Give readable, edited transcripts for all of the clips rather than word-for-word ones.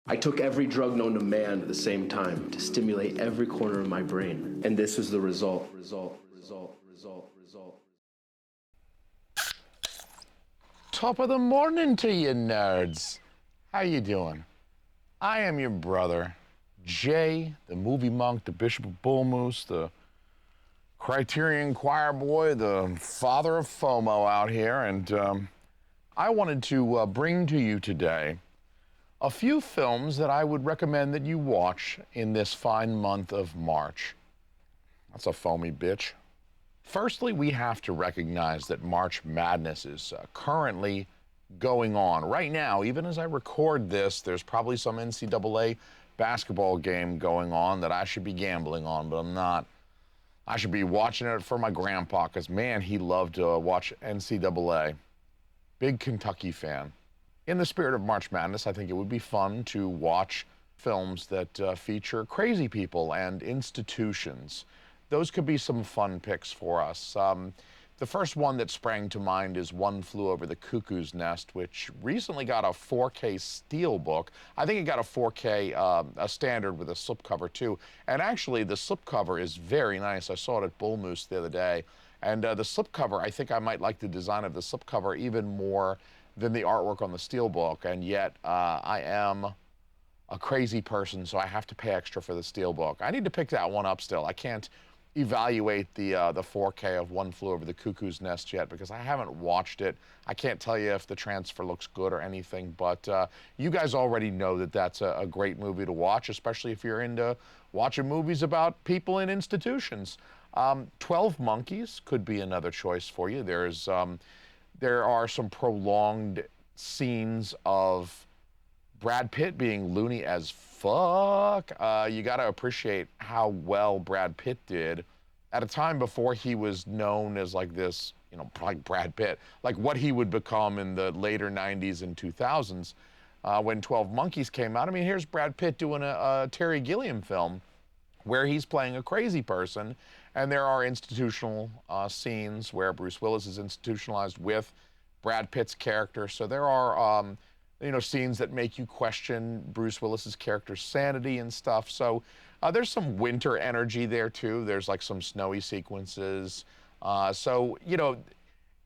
I took every drug known to man at the same time to stimulate every corner of my brain. And this is the result. Top of the morning to you, nerds. How you doing? I am your brother, Jay, the movie monk, the Bishop of Bull Moose, the Criterion choir boy, the father of FOMO out here, and I wanted to bring to you today a few films that I would recommend that you watch in this fine month of March. That's a foamy bitch. Firstly, we have to recognize that March Madness is currently going on. Right now, even as I record this, there's probably some NCAA basketball game going on that I should be gambling on, but I'm not. I should be watching it for my grandpa, because, man, he loved to watch NCAA. Big Kentucky fan. In the spirit of March Madness, I think it would be fun to watch films that feature crazy people and institutions. Those could be some fun picks for us. The first one that sprang to mind is One Flew Over the Cuckoo's Nest, which recently got a 4K steelbook. I think it got a 4K a standard with a slipcover too. And actually, the slipcover is very nice. I saw it at Bull Moose the other day. And the slipcover, I think I might like the design of the slipcover even more than the artwork on the steelbook. And yet, I am a crazy person, so I have to pay extra for the steelbook. I need to pick that one up still. I can't evaluate the 4K of One Flew Over the Cuckoo's Nest yet because I haven't watched it. I can't tell you if the transfer looks good or anything, but you guys already know that that's a great movie to watch, especially if you're into watching movies about people in institutions. 12 Monkeys could be another choice for you. There are some prolonged scenes of Brad Pitt being loony as fuck. You got to appreciate how well Brad Pitt did at a time before he was known as like this, you know, like Brad Pitt, like what he would become in the later 90s and 2000s when 12 Monkeys came out. I mean, here's Brad Pitt doing a Terry Gilliam film where he's playing a crazy person, and there are institutional scenes where Bruce Willis is institutionalized with Brad Pitt's character. So there are you know, scenes that make you question Bruce Willis's character's sanity and stuff. So there's some winter energy there too. There's like some snowy sequences. So, you know,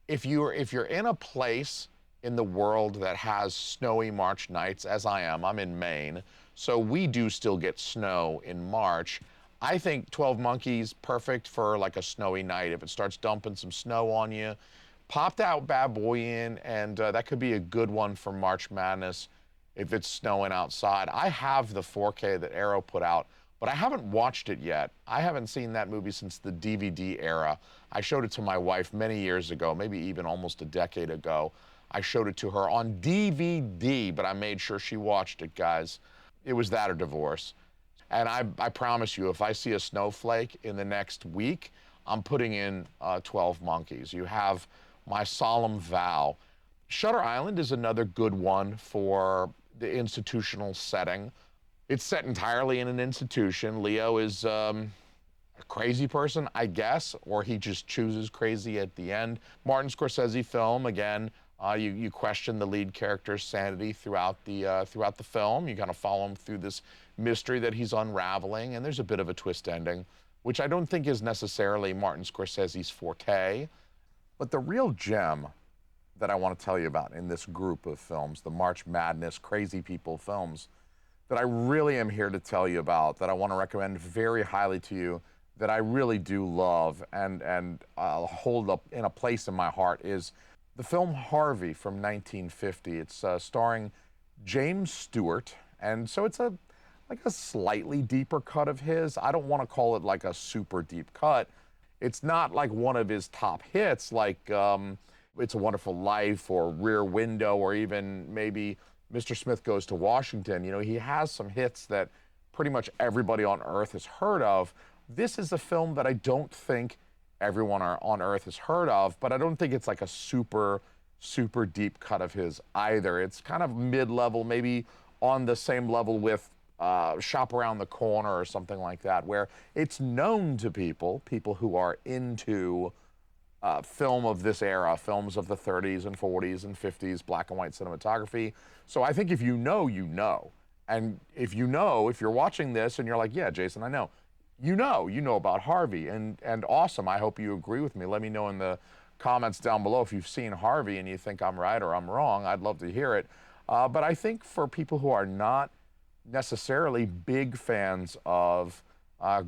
if you're in a place in the world that has snowy March nights, as I am, I'm in Maine, so we do still get snow in March. I think 12 Monkeys, perfect for like a snowy night. If it starts dumping some snow on you, pop that bad boy in, and that could be a good one for March Madness if it's snowing outside. I have the 4K that Arrow put out, but I haven't watched it yet. I haven't seen that movie since the DVD era. I showed it to my wife many years ago, maybe even almost a decade ago. I showed it to her on DVD, but I made sure she watched it, guys. It was that or divorce. And I promise you, if I see a snowflake in the next week, I'm putting in 12 Monkeys. You have my solemn vow. Shutter Island is another good one for the institutional setting. It's set entirely in an institution. Leo is a crazy person, I guess, or he just chooses crazy at the end. Martin Scorsese film, again, you question the lead character's sanity throughout the film. You kind of follow him through this mystery that he's unraveling, and there's a bit of a twist ending, which I don't think is necessarily Martin Scorsese's forte. But the real gem that I want to tell you about in this group of films, the March Madness crazy people films, that I really am here to tell you about, that I want to recommend very highly to you, that I really do love and hold up in a place in my heart, is the film Harvey from 1950. It's starring James Stewart, and so it's like a slightly deeper cut of his. I don't want to call it like a super deep cut. It's not like one of his top hits, like It's a Wonderful Life or Rear Window or even maybe Mr. Smith Goes to Washington. You know, he has some hits that pretty much everybody on Earth has heard of. This is a film that I don't think everyone on Earth has heard of, but I don't think it's like a super, super deep cut of his either. It's kind of mid-level, maybe on the same level with Shop Around the Corner or something like that, where it's known to people who are into film of this era, films of the 30s and 40s and 50s, black and white cinematography. So I think if you know, you know. And if you're watching this and you're like, yeah, Jason, I know, you know about Harvey, and awesome. I hope you agree with me. Let me know in the comments down below if you've seen Harvey and you think I'm right or I'm wrong. I'd love to hear it. But I think for people who are not necessarily big fans of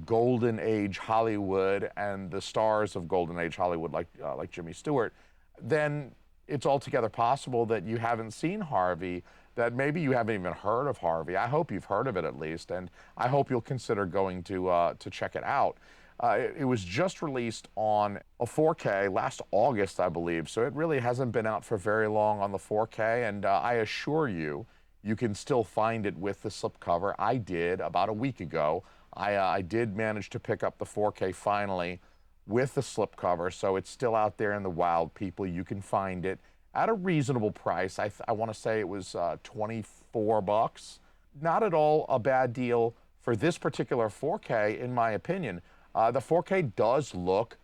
Golden Age Hollywood and the stars of Golden Age Hollywood, like Jimmy Stewart, then it's altogether possible that you haven't seen Harvey, that maybe you haven't even heard of Harvey. I hope you've heard of it at least, and I hope you'll consider going to check it out. It was just released on a 4K last August, I believe, so it really hasn't been out for very long on the 4K, and I assure you, you can still find it with the slipcover. I did about a week ago. I did manage to pick up the 4K finally with the slipcover, so it's still out there in the wild, people. You can find it at a reasonable price. I want to say it was 24 bucks. Not at all a bad deal for this particular 4K, in my opinion. The 4K does look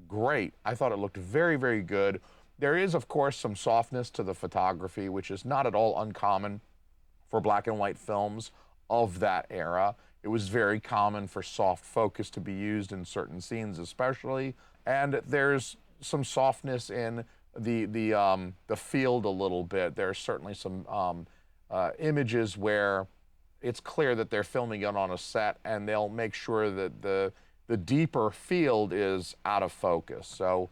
great. I thought it looked very, very good. There is, of course, some softness to the photography, which is not at all uncommon for black and white films of that era. It was very common for soft focus to be used in certain scenes especially, and there's some softness in the field a little bit. There's certainly some images where it's clear that they're filming it on a set, and they'll make sure that the deeper field is out of focus. So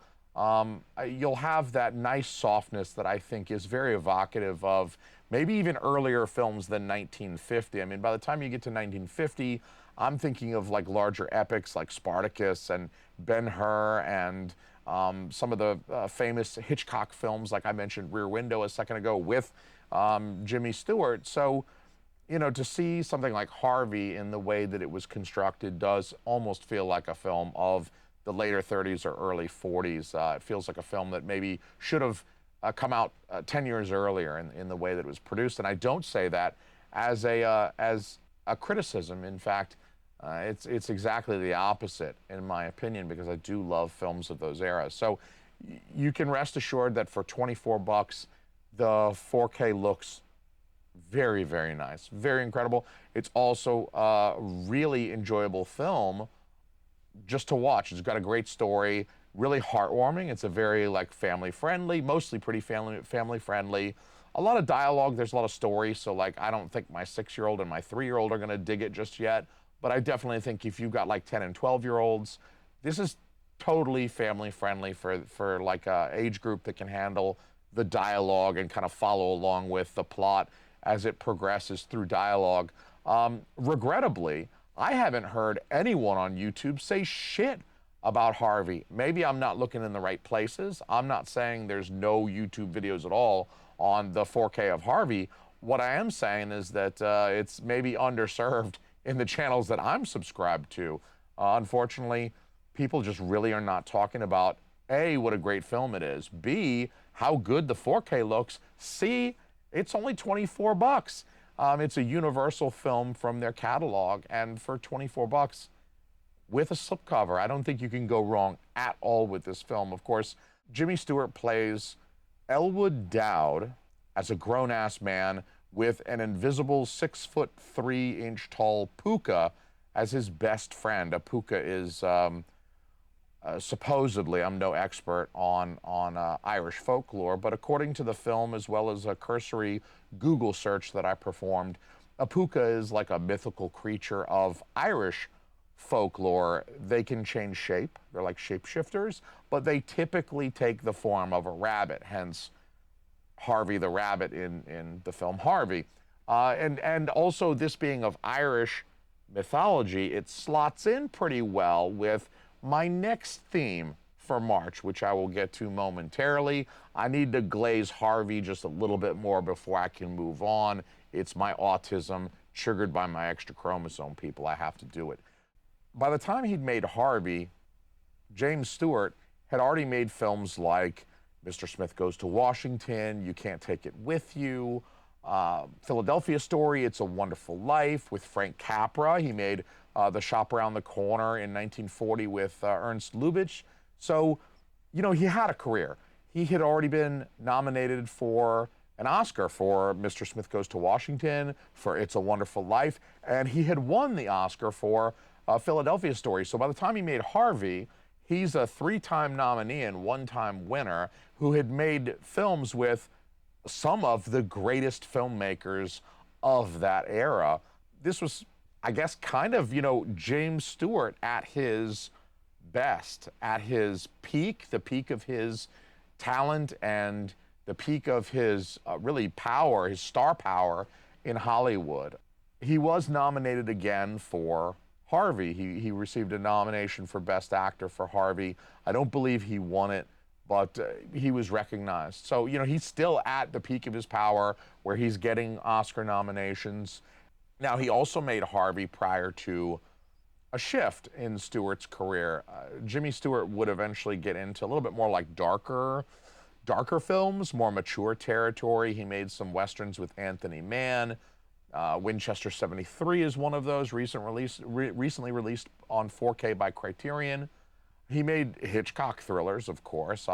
you'll have that nice softness that I think is very evocative of maybe even earlier films than 1950. I mean, by the time you get to 1950, I'm thinking of like larger epics like Spartacus and Ben-Hur and some of the famous Hitchcock films, like I mentioned Rear Window a second ago with Jimmy Stewart. So, you know, to see something like Harvey in the way that it was constructed does almost feel like a film of the later 30s or early 40s. It feels like a film that maybe should have come out 10 years earlier in the way that it was produced. And I don't say that as a criticism. In fact, it's exactly the opposite, in my opinion, because I do love films of those eras. So you can rest assured that for 24 bucks, the 4K looks very, very nice, very incredible. It's also a really enjoyable film just to watch. It's got a great story, really heartwarming. It's a very like family friendly, mostly pretty family friendly. A lot of dialogue, there's a lot of story, so like I don't think my 6-year-old and my 3-year-old are gonna dig it just yet, but I definitely think if you've got like 10 and 12-year-olds, this is totally family friendly for like a age group that can handle the dialogue and kind of follow along with the plot as it progresses through dialogue. Regrettably, I haven't heard anyone on YouTube say shit about Harvey. Maybe I'm not looking in the right places. I'm not saying there's no YouTube videos at all on the 4K of Harvey. What I am saying is that it's maybe underserved in the channels that I'm subscribed to. Unfortunately, people just really are not talking about A, what a great film it is, B, how good the 4K looks, C, it's only 24 bucks. It's a Universal film from their catalog, and for 24 bucks with a slipcover, I don't think you can go wrong at all with this film. Of course, Jimmy Stewart plays Elwood Dowd as a grown-ass man with an invisible 6'3" tall puka as his best friend. A puka is supposedly, I'm no expert on Irish folklore, but according to the film, as well as a cursory Google search that I performed, a puka is like a mythical creature of Irish folklore. They can change shape, they're like shapeshifters, but they typically take the form of a rabbit, hence Harvey the rabbit in the film Harvey. And also this being of Irish mythology, it slots in pretty well with my next theme for March, which I will get to momentarily. I need to glaze Harvey just a little bit more before I can move on. It's my autism triggered by my extra chromosome, people. I have to do it. By the time he'd made Harvey, James Stewart had already made films like Mr. Smith Goes to Washington, You Can't Take It With You, Philadelphia Story, It's a Wonderful Life with Frank Capra. He made The Shop Around the Corner in 1940 with Ernst Lubitsch. So, you know, he had a career. He had already been nominated for an Oscar for Mr. Smith Goes to Washington, for It's a Wonderful Life, and he had won the Oscar for Philadelphia Story. So by the time he made Harvey, he's a 3-time nominee and 1-time winner who had made films with some of the greatest filmmakers of that era. This was, I guess, kind of, James Stewart at his best, at his peak, the peak of his talent and the peak of his really power, his star power in Hollywood. He was nominated again for Harvey. He received a nomination for Best Actor for Harvey. I don't believe he won it, but he was recognized. So, he's still at the peak of his power where he's getting Oscar nominations. Now, he also made Harvey prior to a shift in Stewart's career. Jimmy Stewart would eventually get into a little bit more like darker films, more mature territory. He made some Westerns with Anthony Mann. Winchester 73 is one of those, recently released on 4K by Criterion. He made Hitchcock thrillers, of course.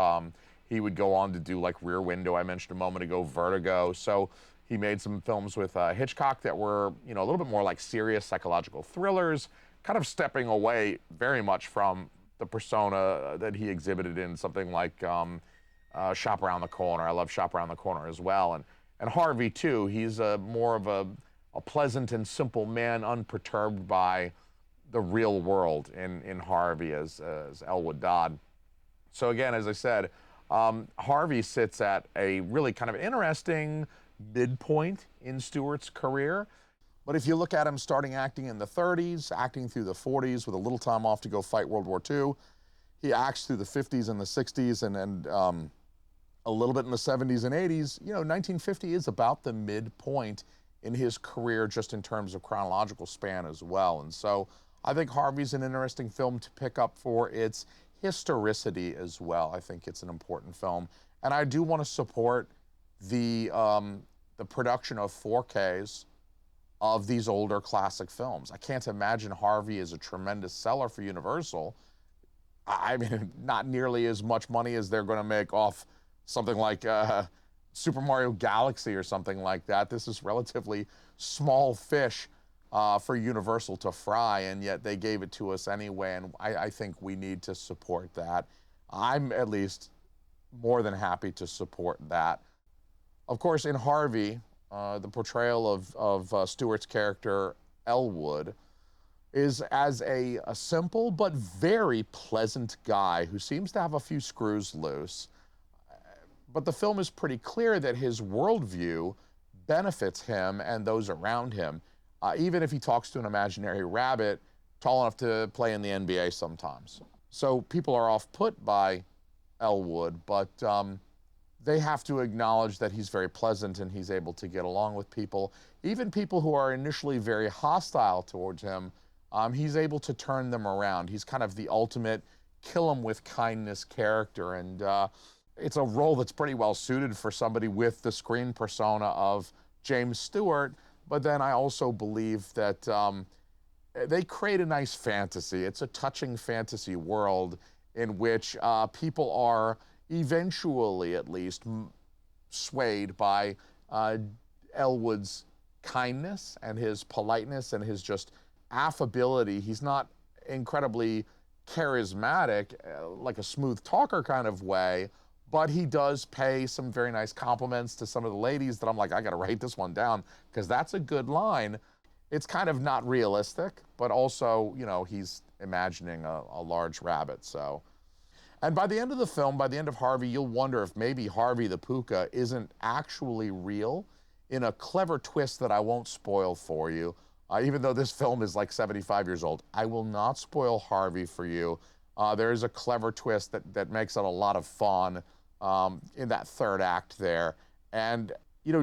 He would go on to do like Rear Window, I mentioned a moment ago, Vertigo. So he made some films with Hitchcock that were, a little bit more like serious psychological thrillers, kind of stepping away very much from the persona that he exhibited in something like Shop Around the Corner. I love Shop Around the Corner as well. And Harvey, too, he's more of a pleasant and simple man, unperturbed by the real world in Harvey as Elwood Dodd. So again, as I said, Harvey sits at a really kind of interesting midpoint in Stewart's career. But if you look at him starting acting in the 30s, acting through the 40s with a little time off to go fight World War II, he acts through the 50s and the 60s and a little bit in the 70s and 80s. 1950 is about the midpoint in his career just in terms of chronological span as well. And so I think Harvey's an interesting film to pick up for its historicity as well. I think it's an important film. And I do want to support the production of 4Ks of these older classic films. I can't imagine Harvey is a tremendous seller for Universal. I mean, not nearly as much money as they're going to make off something like Super Mario Galaxy or something like that. This is relatively small fish for Universal to fry, and yet they gave it to us anyway, and I think we need to support that. I'm at least more than happy to support that. Of course, in Harvey, the portrayal of Stewart's character, Elwood, is as a simple but very pleasant guy who seems to have a few screws loose. But the film is pretty clear that his worldview benefits him and those around him, even if he talks to an imaginary rabbit tall enough to play in the NBA sometimes. So people are off-put by Elwood, but they have to acknowledge that he's very pleasant and he's able to get along with people. Even people who are initially very hostile towards him, he's able to turn them around. He's kind of the ultimate kill him with kindness character, and it's a role that's pretty well suited for somebody with the screen persona of James Stewart. But then I also believe that they create a nice fantasy. It's a touching fantasy world in which people are eventually, at least, swayed by Elwood's kindness and his politeness and his just affability. He's not incredibly charismatic, like a smooth talker kind of way, but he does pay some very nice compliments to some of the ladies that I'm like, I gotta write this one down, because that's a good line. It's kind of not realistic, but also, he's imagining a large rabbit, so. And by the end of the film, by the end of Harvey, you'll wonder if maybe Harvey the Puka isn't actually real, in a clever twist that I won't spoil for you. Even though this film is like 75 years old, I will not spoil Harvey for you. There is a clever twist that makes it a lot of fun in that third act there. And,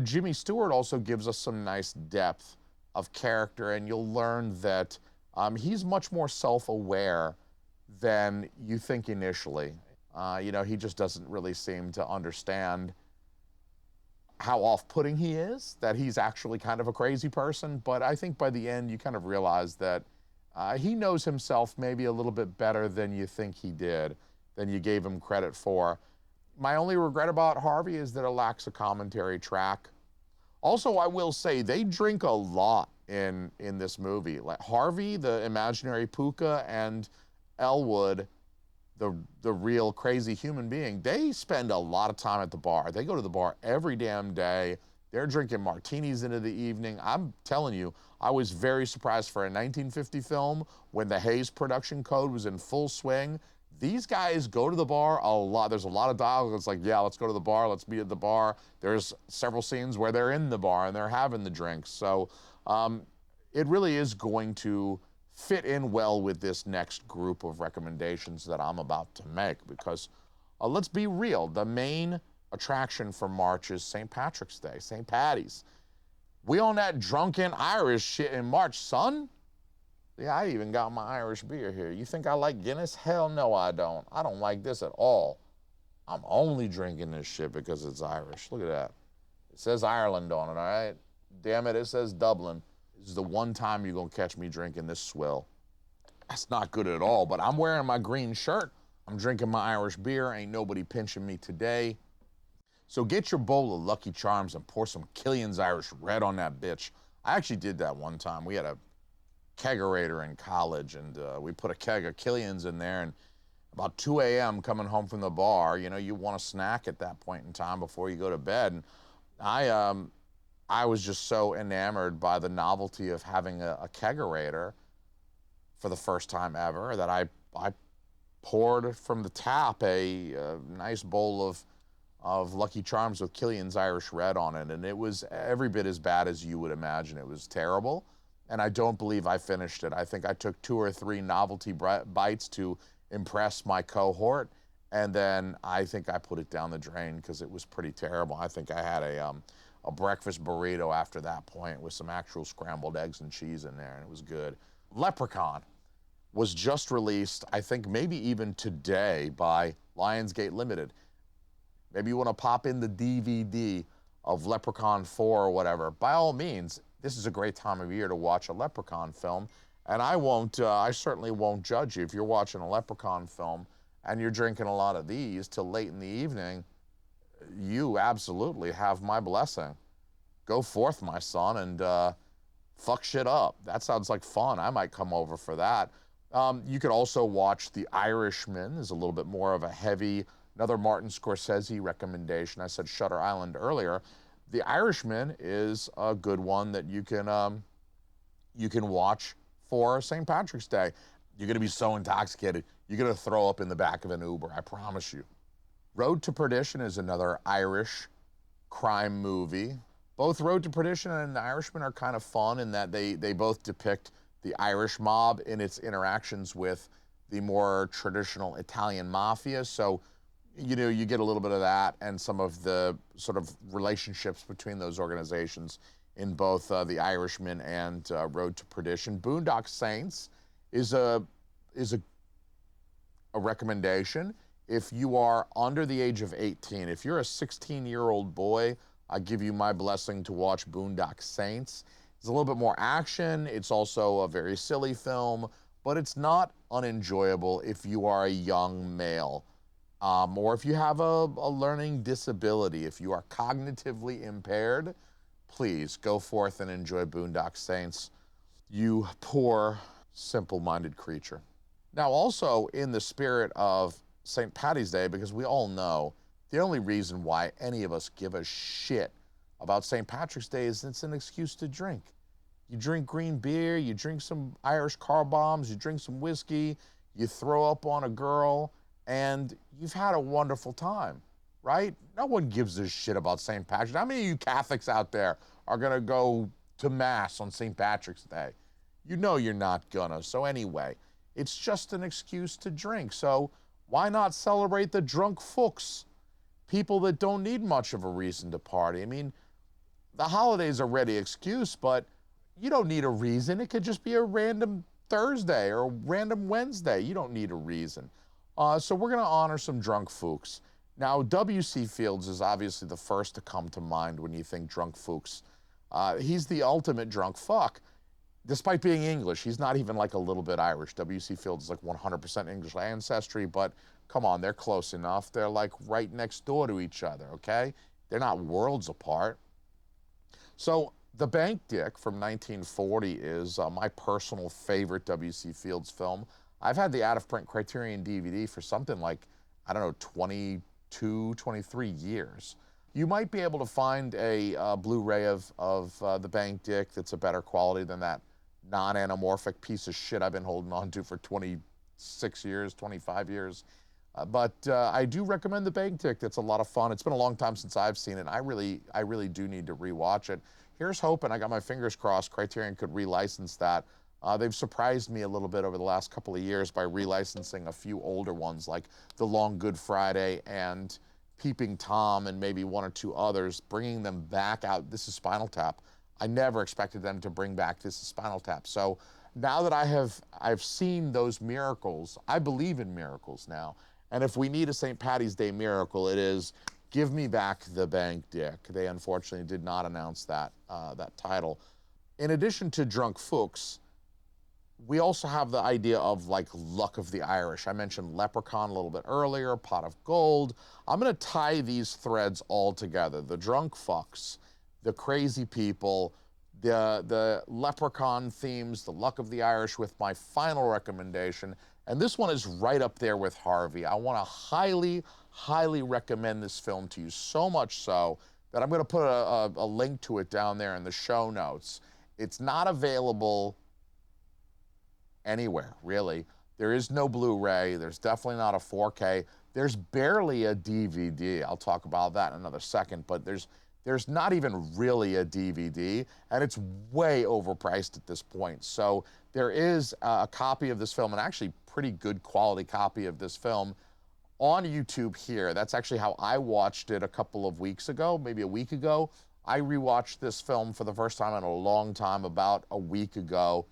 Jimmy Stewart also gives us some nice depth of character, and you'll learn that he's much more self-aware than you think initially. He just doesn't really seem to understand how off-putting he is, that he's actually kind of a crazy person. But I think by the end, you kind of realize that he knows himself maybe a little bit better than you think he did, than you gave him credit for. My only regret about Harvey is that it lacks a commentary track. Also, I will say they drink a lot in this movie. Like Harvey, the imaginary puka, and Elwood, the real crazy human being, they spend a lot of time at the bar. They go to the bar every damn day. They're drinking martinis into the evening. I'm telling you, I was very surprised for a 1950 film when the Hays production code was in full swing. These guys go to the bar a lot. There's a lot of dialogue. It's like, yeah, let's go to the bar. Let's meet at the bar. There's several scenes where they're in the bar and they're having the drinks. So it really is going to fit in well with this next group of recommendations that I'm about to make, because let's be real, the main attraction for March is St. Patrick's Day, St. Patty's. We on that drunken Irish shit in March, son. Yeah, I even got my Irish beer here. You think I like Guinness? Hell no, I don't. I don't like this at all. I'm only drinking this shit because it's Irish. Look at that. It says Ireland on it, all right? Damn it, it says Dublin. This is the one time you're gonna catch me drinking this swill. That's not good at all, but I'm wearing my green shirt. I'm drinking my Irish beer. Ain't nobody pinching me today. So get your bowl of Lucky Charms and pour some Killian's Irish Red on that bitch. I actually did that one time. We had a kegerator in college, and we put a keg of Killian's in there, and about 2 a.m. coming home from the bar, you know, you want a snack at that point in time before you go to bed. And I was just so enamored by the novelty of having a kegerator for the first time ever that I poured from the tap a nice bowl of Lucky Charms with Killian's Irish Red on it, and it was every bit as bad as you would imagine. It was terrible, and I don't believe I finished it. I think I took 2 or 3 novelty bites to impress my cohort, and then I think I put it down the drain because it was pretty terrible. I think I had a breakfast burrito after that point with some actual scrambled eggs and cheese in there, and it was good. Leprechaun was just released, I think maybe even today, by Lionsgate Limited. Maybe you want to pop in the DVD of Leprechaun 4 or whatever. By all means, this is a great time of year to watch a Leprechaun film, and I certainly won't judge you. If you're watching a Leprechaun film and you're drinking a lot of these till late in the evening, you absolutely have my blessing. Go forth, my son, and fuck shit up. That sounds like fun. I might come over for that. You could also watch The Irishman. Is a little bit more of a heavy, another Martin Scorsese recommendation. I said Shutter Island earlier. The Irishman is a good one that you can watch for St. Patrick's Day. You're gonna be so intoxicated, you're gonna throw up in the back of an Uber, I promise you. Road to Perdition is another Irish crime movie. Both Road to Perdition and The Irishman are kind of fun in that they both depict the Irish mob in its interactions with the more traditional Italian mafia. So, you know, you get a little bit of that and some of the sort of relationships between those organizations in both The Irishman and Road to Perdition. Boondock Saints is a recommendation. If you are under the age of 18, if you're a 16-year-old boy, I give you my blessing to watch Boondock Saints. It's a little bit more action. It's also a very silly film, but it's not unenjoyable if you are a young male. Or if you have a learning disability, if you are cognitively impaired, please go forth and enjoy Boondock Saints, you poor, simple-minded creature. Now, also in the spirit of St. Patty's Day, because we all know the only reason why any of us give a shit about St. Patrick's Day is it's an excuse to drink. You drink green beer, you drink some Irish car bombs, you drink some whiskey, you throw up on a girl, and you've had a wonderful time, right? No one gives a shit about St. Patrick's. How many of you Catholics out there are gonna go to Mass on St. Patrick's Day? You know you're not gonna. So anyway, it's just an excuse to drink. So why not celebrate the drunk folks? People that don't need much of a reason to party. I mean, the holidays are ready excuse, but you don't need a reason. It could just be a random Thursday or a random Wednesday. You don't need a reason. So we're gonna honor some drunk fooks. Now, W.C. Fields is obviously the first to come to mind when you think drunk fooks. He's the ultimate drunk fuck. Despite being English, he's not even like a little bit Irish. W.C. Fields is like 100% English ancestry, but come on, they're close enough. They're like right next door to each other, okay? They're not worlds apart. So The Bank Dick from 1940 is my personal favorite W.C. Fields film. I've had the out-of-print Criterion DVD for something like, I don't know, 22, 23 years. You might be able to find a Blu-ray of The Bank Dick that's a better quality than that non-anamorphic piece of shit I've been holding on to for 26 years, 25 years. But I do recommend The Bank Dick. That's a lot of fun. It's been a long time since I've seen it. I really do need to rewatch it. Here's hoping, I got my fingers crossed, Criterion could relicense that. They've surprised me a little bit over the last couple of years by relicensing a few older ones like The Long Good Friday and Peeping Tom and maybe one or two others, bringing them back out. This is Spinal Tap. I never expected them to bring back This is Spinal Tap. So now that I've seen those miracles, I believe in miracles now. And if we need a St. Paddy's Day miracle, it is give me back The Bank Dick. They unfortunately did not announce that, that title. In addition to Drunk Fuchs, we also have the idea of like Luck of the Irish. I mentioned Leprechaun a little bit earlier, Pot of Gold. I'm gonna tie these threads all together. The drunk fucks, the crazy people, the Leprechaun themes, the Luck of the Irish with my final recommendation. And this one is right up there with Harvey. I wanna highly, highly recommend this film to you, so much so that I'm gonna put a link to it down there in the show notes. It's not available anywhere, really. There is no Blu-ray. There's definitely not a 4K. There's barely a DVD. I'll talk about that in another second, but there's not even really a DVD, and it's way overpriced at this point. So there is a copy of this film, an actually pretty good quality copy of this film on YouTube here. That's actually how I watched it a couple of weeks ago, maybe a week ago. I rewatched this film for the first time in a long time, about a week ago.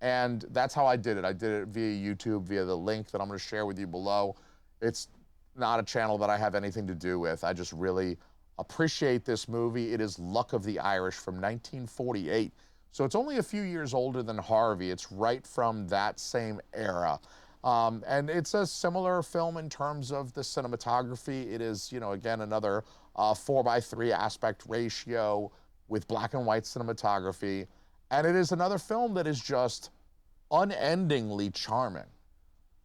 And that's how I did it. I did it via YouTube, via the link that I'm gonna share with you below. It's not a channel that I have anything to do with. I just really appreciate this movie. It is Luck of the Irish from 1948. So it's only a few years older than Harvey. It's right from that same era. And it's a similar film in terms of the cinematography. It is, you know, again, another 4:3 aspect ratio with black and white cinematography. And it is another film that is just unendingly charming.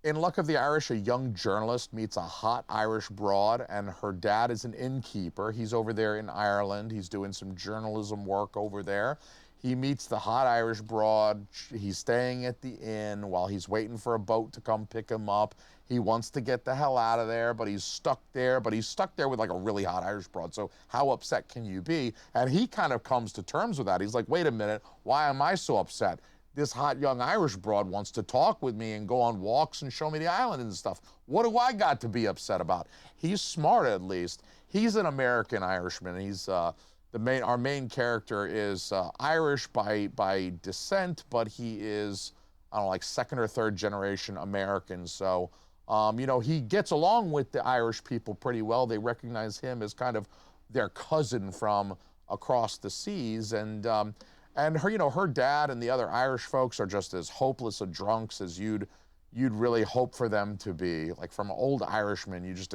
In Luck of the Irish, a young journalist meets a hot Irish broad, and her dad is an innkeeper. He's over there in Ireland. He's doing some journalism work over there. He meets the hot Irish broad. He's staying at the inn while he's waiting for a boat to come pick him up. He wants to get the hell out of there, but he's stuck there. But he's stuck there with like a really hot Irish broad. So how upset can you be? And he kind of comes to terms with that. He's like, wait a minute, why am I so upset? This hot young Irish broad wants to talk with me and go on walks and show me the island and stuff. What do I got to be upset about? He's smart, at least. He's an American Irishman. He's our main character is Irish by descent, but he is, I don't know, like second or third generation American. So, you know, he gets along with the Irish people pretty well. They recognize him as kind of their cousin from across the seas. And her, you know, her dad and the other Irish folks are just as hopeless of drunks as you'd really hope for them to be. Like from old Irishmen, you just,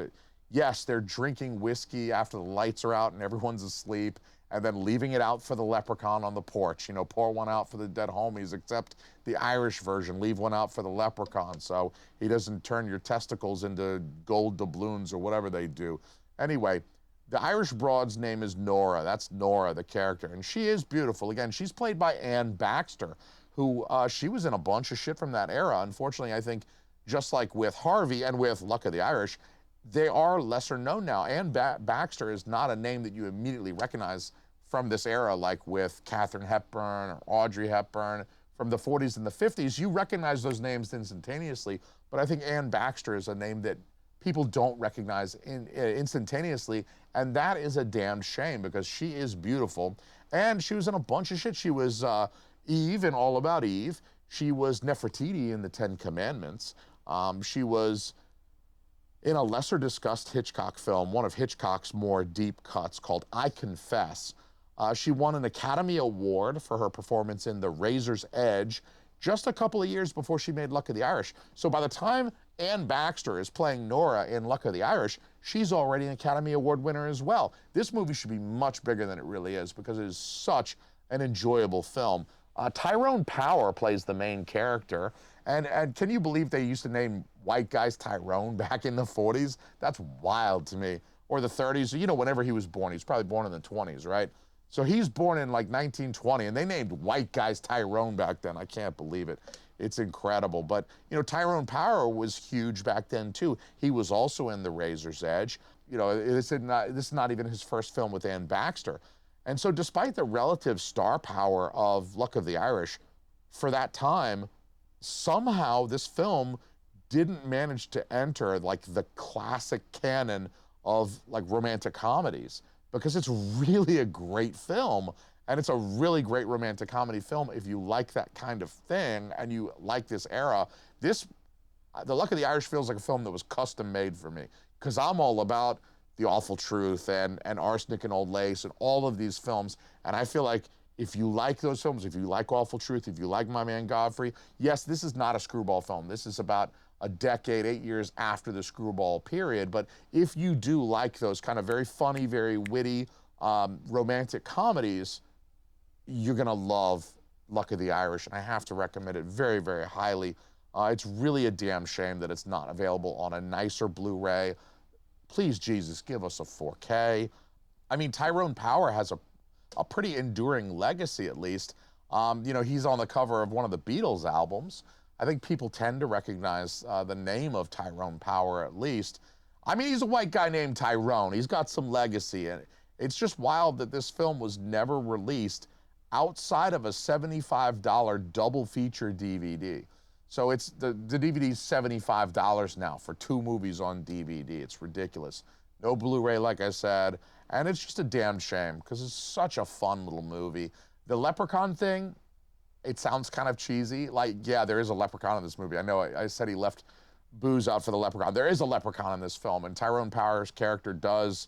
yes, they're drinking whiskey after the lights are out and everyone's asleep, and then leaving it out for the leprechaun on the porch. You know, pour one out for the dead homies, except the Irish version, leave one out for the leprechaun so he doesn't turn your testicles into gold doubloons or whatever they do. Anyway, the Irish broad's name is Nora. That's Nora, the character, and she is beautiful. Again, she's played by Anne Baxter, who she was in a bunch of shit from that era. Unfortunately, I think just like with Harvey and with Luck of the Irish, they are lesser known now. Anne Baxter is not a name that you immediately recognize from this era, like with Katharine Hepburn or Audrey Hepburn from the 40s and the 50s. You recognize those names instantaneously, but I think Anne Baxter is a name that people don't recognize instantaneously, and that is a damned shame because she is beautiful, and she was in a bunch of shit. She was Eve in All About Eve. She was Nefertiti in the Ten Commandments. She was in a lesser discussed Hitchcock film, one of Hitchcock's more deep cuts called I Confess. She won an Academy Award for her performance in The Razor's Edge just a couple of years before she made Luck of the Irish. So by the time Anne Baxter is playing Nora in Luck of the Irish. She's already an Academy Award winner as well. This movie should be much bigger than it really is because it is such an enjoyable film. Tyrone Power plays the main character. And can you believe they used to name white guys Tyrone back in the 40s? That's wild to me. Or the 30s, you know, whenever he was born. He was probably born in the 20s, right? So he's born in like 1920, and they named white guys Tyrone back then. I can't believe it. It's incredible. But, you know, Tyrone Power was huge back then, too. He was also in The Razor's Edge. You know, this is not even his first film with Anne Baxter. And so despite the relative star power of Luck of the Irish, for that time, somehow this film didn't manage to enter like the classic canon of like romantic comedies, because it's really a great film, and it's a really great romantic comedy film if you like that kind of thing and you like this era. The Luck of the Irish feels like a film that was custom made for me, because I'm all about The Awful Truth and Arsenic and Old Lace and all of these films, and I feel like if you like those films, if you like Awful Truth, if you like My Man Godfrey, yes, this is not a screwball film. This is about a decade, 8 years after the screwball period. But if you do like those kind of very funny, very witty romantic comedies, you're gonna love Luck of the Irish, and I have to recommend it very, very highly. It's really a damn shame that it's not available on a nicer Blu-ray. Please, Jesus, give us a 4K. I mean, Tyrone Power has a pretty enduring legacy, at least. You know, he's on the cover of one of the Beatles albums. I think people tend to recognize the name of Tyrone Power, at least. I mean, he's a white guy named Tyrone. He's got some legacy, and it's just wild that this film was never released outside of a $75 double feature DVD. So it's the DVD's $75 now for 2 movies on DVD. It's ridiculous. No Blu-ray, like I said, and it's just a damn shame because it's such a fun little movie. The Leprechaun thing, it sounds kind of cheesy. Like, yeah, there is a leprechaun in this movie. I know I said he left booze out for the leprechaun. There is a leprechaun in this film, and Tyrone Power's character does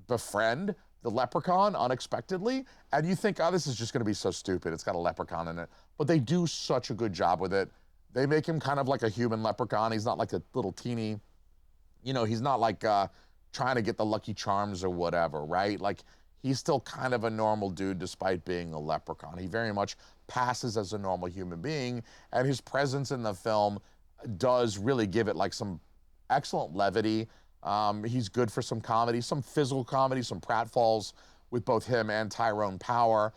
befriend the leprechaun unexpectedly, and you think, oh, this is just gonna be so stupid. It's got a leprechaun in it. But they do such a good job with it. They make him kind of like a human leprechaun. He's not like a little teeny, you know, he's not like trying to get the Lucky Charms or whatever, right? Like, he's still kind of a normal dude despite being a leprechaun. He very much passes as a normal human being, and his presence in the film does really give it like some excellent levity. He's good for some comedy, some physical comedy, some pratfalls with both him and Tyrone Power.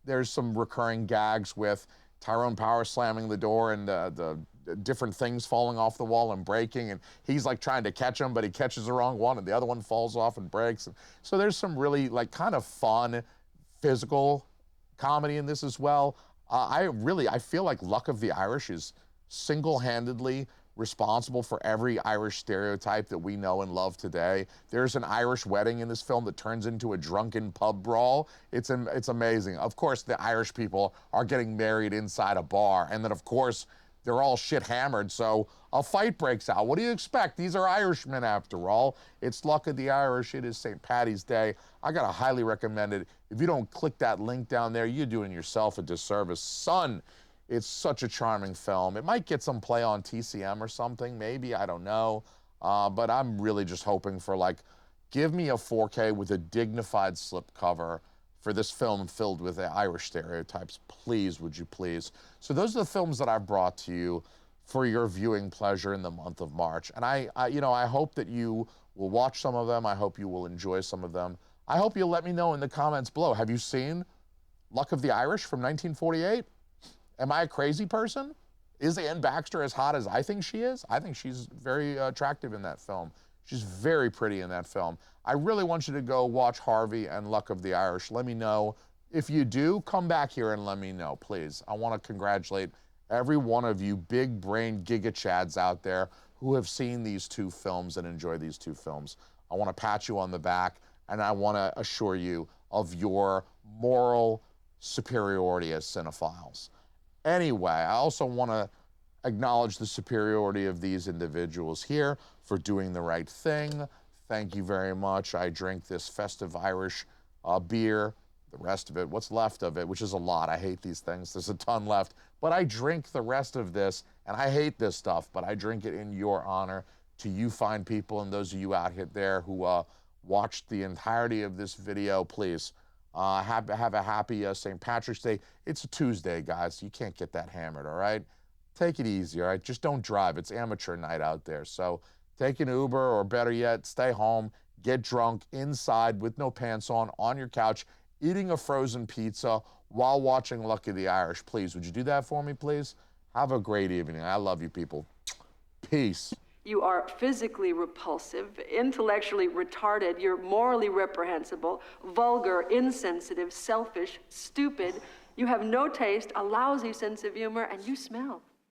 There's some recurring gags with Tyrone Power slamming the door and the different things falling off the wall and breaking, and he's like trying to catch them, but he catches the wrong one and the other one falls off and breaks. And so there's some really like kind of fun physical comedy in this as well. I feel like Luck of the Irish is single-handedly responsible for every Irish stereotype that we know and love today. There's an Irish wedding in this film that turns into a drunken pub brawl. It's amazing. Of course, the Irish people are getting married inside a bar, and then of course, they're all shit hammered, so a fight breaks out. What do you expect? These are Irishmen after all. It's Luck of the Irish. It is St. Paddy's Day. I gotta highly recommend it. If you don't click that link down there, you're doing yourself a disservice. Son, it's such a charming film. It might get some play on TCM or something, maybe, I don't know. But I'm really just hoping for like, give me a 4K with a dignified slipcover for this film filled with Irish stereotypes. Please, would you please? So those are the films that I've brought to you for your viewing pleasure in the month of March. And I hope that you will watch some of them. I hope you will enjoy some of them. I hope you'll let me know in the comments below. Have you seen Luck of the Irish from 1948? Am I a crazy person? Is Anne Baxter as hot as I think she is? I think she's very attractive in that film. She's very pretty in that film. I really want you to go watch Harvey and Luck of the Irish. Let me know. If you do, come back here and let me know, please. I want to congratulate every one of you big brain giga chads out there who have seen these 2 films and enjoy these 2 films. I want to pat you on the back, and I want to assure you of your moral superiority as cinephiles. Anyway, I also want to acknowledge the superiority of these individuals here for doing the right thing. Thank you very much. I drink this festive Irish beer the rest of it, what's left of it, which is a lot. I hate these things. There's a ton left. But I drink the rest of this, and I hate this stuff, but I drink it in your honor to you fine people and those of you out there who watched the entirety of this video. Please have a happy St. Patrick's Day. It's a Tuesday, guys. You can't get that hammered, all right? Take it easy, all right? Just don't drive. It's amateur night out there. So take an Uber, or better yet, stay home, get drunk inside with no pants on your couch, eating a frozen pizza while watching Lucky the Irish. Please, would you do that for me, please? Have a great evening. I love you, people. Peace. You are physically repulsive, intellectually retarded, you're morally reprehensible, vulgar, insensitive, selfish, stupid. You have no taste, a lousy sense of humor, and you smell.